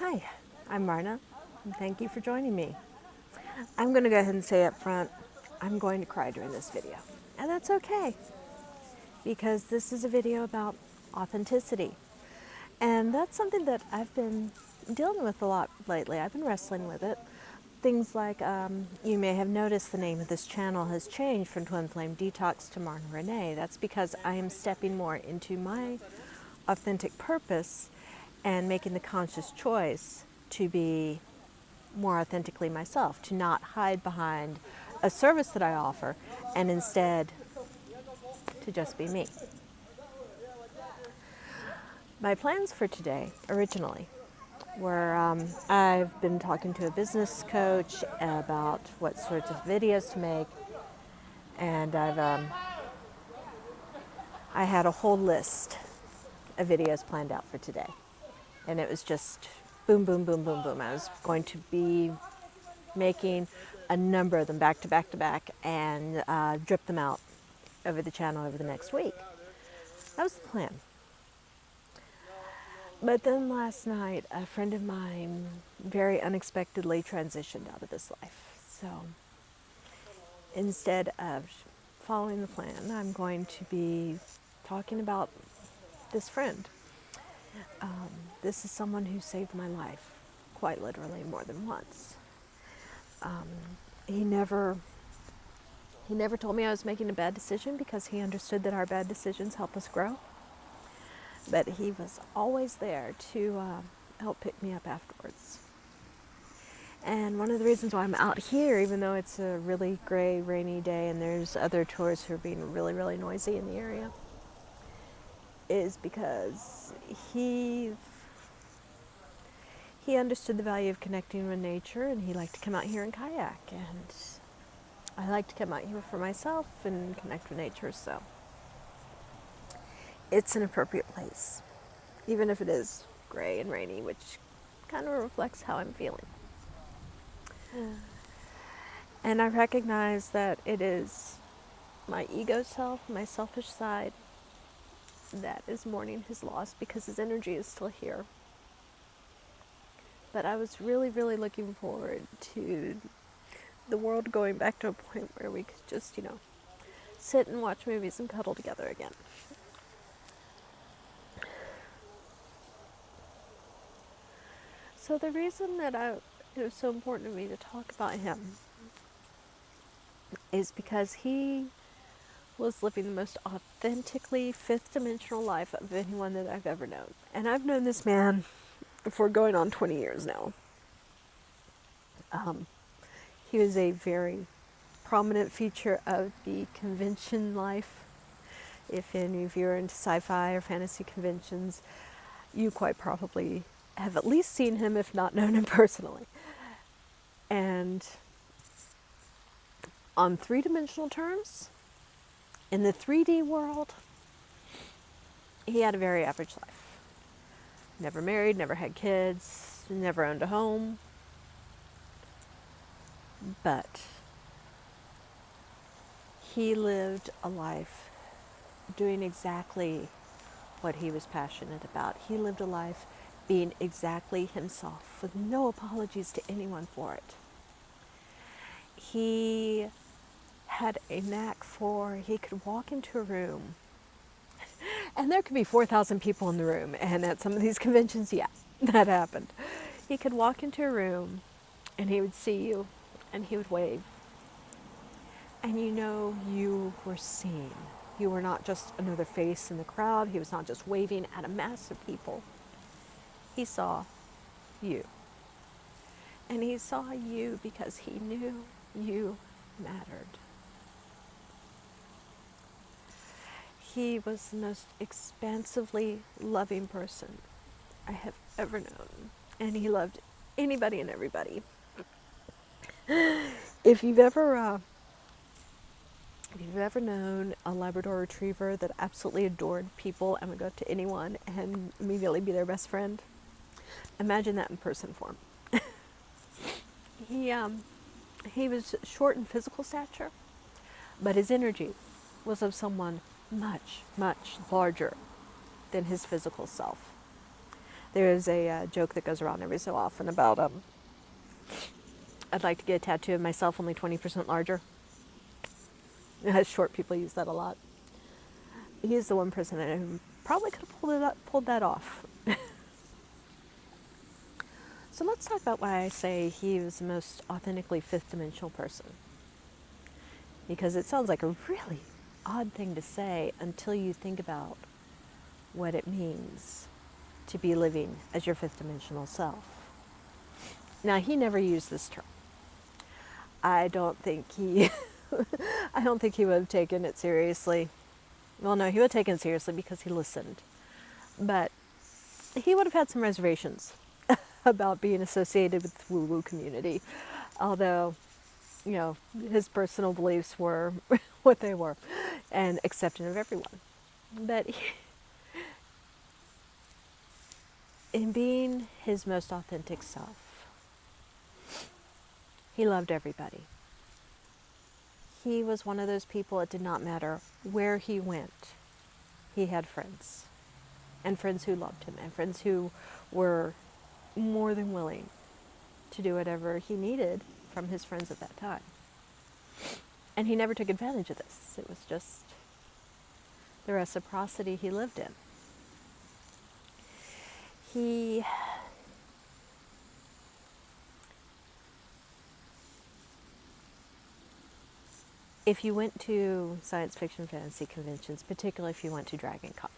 Hi, I'm Marna, and thank you for joining me. I'm going to go ahead and say up front, I'm going to cry during this video. And that's okay, because this is a video about authenticity. And that's something that I've been dealing with a lot lately. I've been wrestling with it. Things like, you may have noticed the name of this channel has changed from Twin Flame Detox to Marna Renee. That's because I am stepping more into my authentic purpose and making the conscious choice to be more authentically myself, to not hide behind a service that I offer, and instead to just be me. My plans for today originally were I've been talking to a business coach about what sorts of videos to make, and I had a whole list of videos planned out for today, and it was just boom, boom, boom, boom, boom. I was going to be making a number of them back to back to back and drip them out over the channel over the next week. That was the plan. But then last night, a friend of mine very unexpectedly transitioned out of this life. So instead of following the plan, I'm going to be talking about this friend. This is someone who saved my life, quite literally more than once. He never told me I was making a bad decision, because he understood that our bad decisions help us grow. But he was always there to help pick me up afterwards. And one of the reasons why I'm out here, even though it's a really gray, rainy day and there's other tourists who are being really, really noisy in the area, is because he understood the value of connecting with nature, and he liked to come out here and kayak. And I like to come out here for myself and connect with nature, so it's an appropriate place, even if it is gray and rainy, which kind of reflects how I'm feeling. And I recognize that it is my ego self, my selfish side, that is mourning his loss, because his energy is still here. But I was really, really looking forward to the world going back to a point where we could just, sit and watch movies and cuddle together again. So the reason that it was so important to me to talk about him is because he was living the most authentically fifth dimensional life of anyone that I've ever known. And I've known this man for going on 20 years now. He was a very prominent feature of the convention life. If any of you are into sci-fi or fantasy conventions, you quite probably have at least seen him, if not known him personally. And on three-dimensional terms, in the 3D world, he had a very average life. Never married, never had kids, never owned a home. But he lived a life doing exactly what he was passionate about. He lived a life being exactly himself, with no apologies to anyone for it. He had a knack for, he could walk into a room, and there could be 4,000 people in the room, and at some of these conventions, yeah, that happened. He could walk into a room, and he would see you, and he would wave. And you were seen. You were not just another face in the crowd. He was not just waving at a mass of people. He saw you. And he saw you because he knew you mattered. He was the most expansively loving person I have ever known. And he loved anybody and everybody. If you've ever known a Labrador Retriever that absolutely adored people and would go up to anyone and immediately be their best friend, imagine that in person form. He was short in physical stature, but his energy was of someone much, much larger than his physical self. There's a joke that goes around every so often about I'd like to get a tattoo of myself only 20% larger. Short people use that a lot. He's the one person who probably could have pulled that off. So let's talk about why I say he was the most authentically fifth dimensional person. Because it sounds like a really odd thing to say until you think about what it means to be living as your fifth dimensional self. Now, he never used this term. I don't think he would have taken it seriously. Well, no, he would have taken it seriously because he listened. But he would have had some reservations about being associated with the woo-woo community. Although, his personal beliefs were what they were and accepting of everyone. But in being his most authentic self, he loved everybody. He was one of those people, it did not matter where he went. He had friends, and friends who loved him, and friends who were more than willing to do whatever he needed from his friends at that time. And he never took advantage of this. It was just the reciprocity he lived in. If you went to science fiction fantasy conventions, particularly if you went to Dragon Con,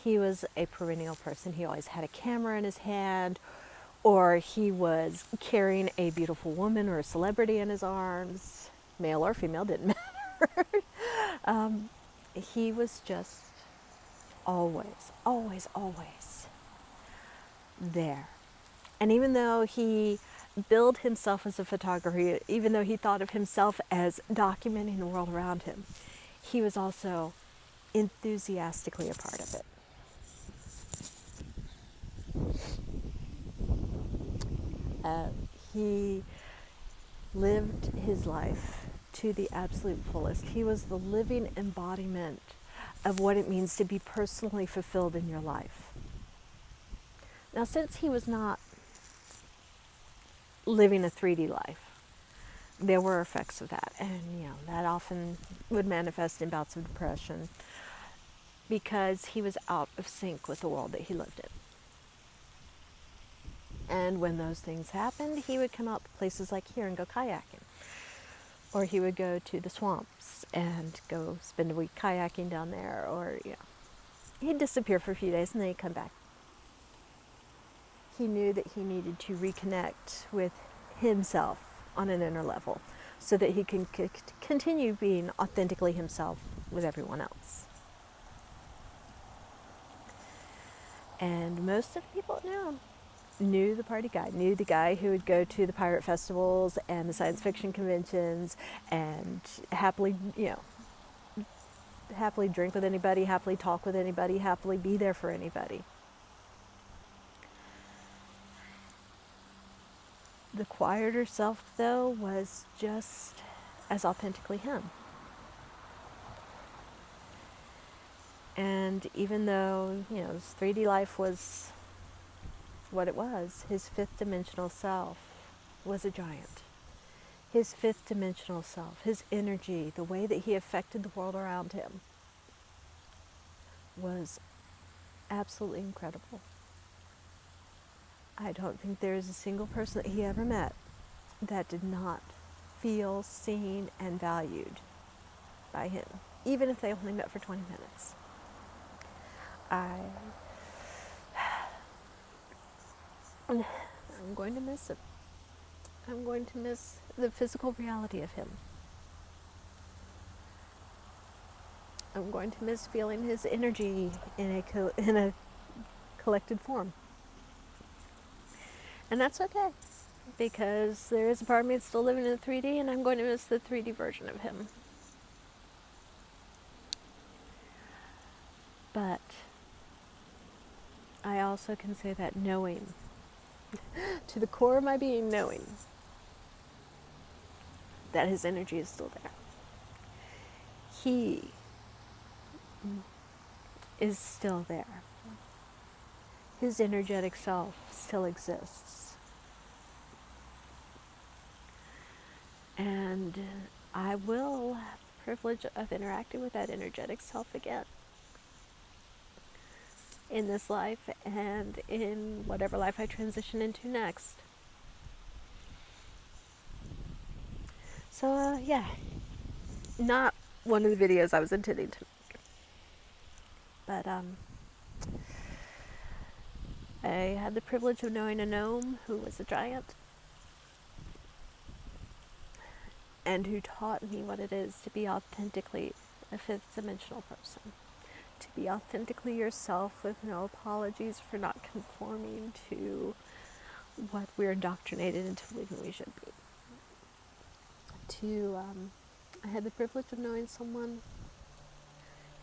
he was a perennial person. He always had a camera in his hand, or he was carrying a beautiful woman or a celebrity in his arms. Male or female, didn't matter. He was just always, always, always there. And even though he billed himself as a photographer, even though he thought of himself as documenting the world around him, he was also enthusiastically a part of it. He lived his life to the absolute fullest. He was the living embodiment of what it means to be personally fulfilled in your life. Now, since he was not living a 3D life, there were effects of that, and that often would manifest in bouts of depression because he was out of sync with the world that he lived in. And when those things happened, he would come out to places like here and go kayaking, or he would go to the swamps and go spend a week kayaking down there, or he'd disappear for a few days and then he'd come back. He knew that he needed to reconnect with himself on an inner level so that he can continue being authentically himself with everyone else. And most of the people knew the party guy, knew the guy who would go to the pirate festivals and the science fiction conventions and happily drink with anybody, happily talk with anybody, happily be there for anybody. The quieter self, though, was just as authentically him. And even though, his 3D life was what it was, his fifth dimensional self was a giant. His fifth dimensional self, his energy, the way that he affected the world around him was absolutely incredible. I don't think there is a single person that he ever met that did not feel seen and valued by him, even if they only met for 20 minutes. I'm going to miss him. I'm going to miss the physical reality of him. I'm going to miss feeling his energy in a collected form. And that's okay, because there is a part of me that's still living in 3D, and I'm going to miss the 3D version of him. But I also can say that knowing, to the core of my being, knowing that his energy is still there. He is still there. his energetic self still exists. And I will have the privilege of interacting with that energetic self again in this life and in whatever life I transition into next. So, yeah, not one of the videos I was intending to make, but I had the privilege of knowing a gnome who was a giant and who taught me what it is to be authentically a fifth dimensional person. To be authentically yourself with no apologies for not conforming to what we're indoctrinated into believing we should be. I had the privilege of knowing someone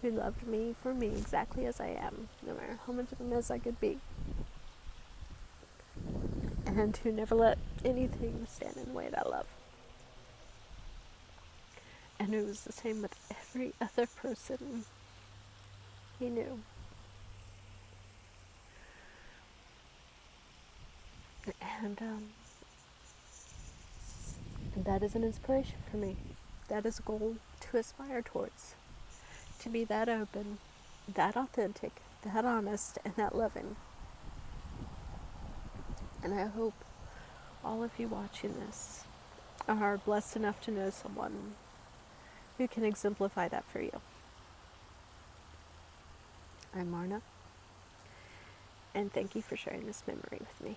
who loved me for me exactly as I am, no matter how much of a mess I could be, and who never let anything stand in the way of that love. And it was the same with every other person he knew. And that is an inspiration for me. That is a goal to aspire towards. To be that open, that authentic, that honest, and that loving. And I hope all of you watching this are blessed enough to know someone who can exemplify that for you. I'm Marna, and thank you for sharing this memory with me.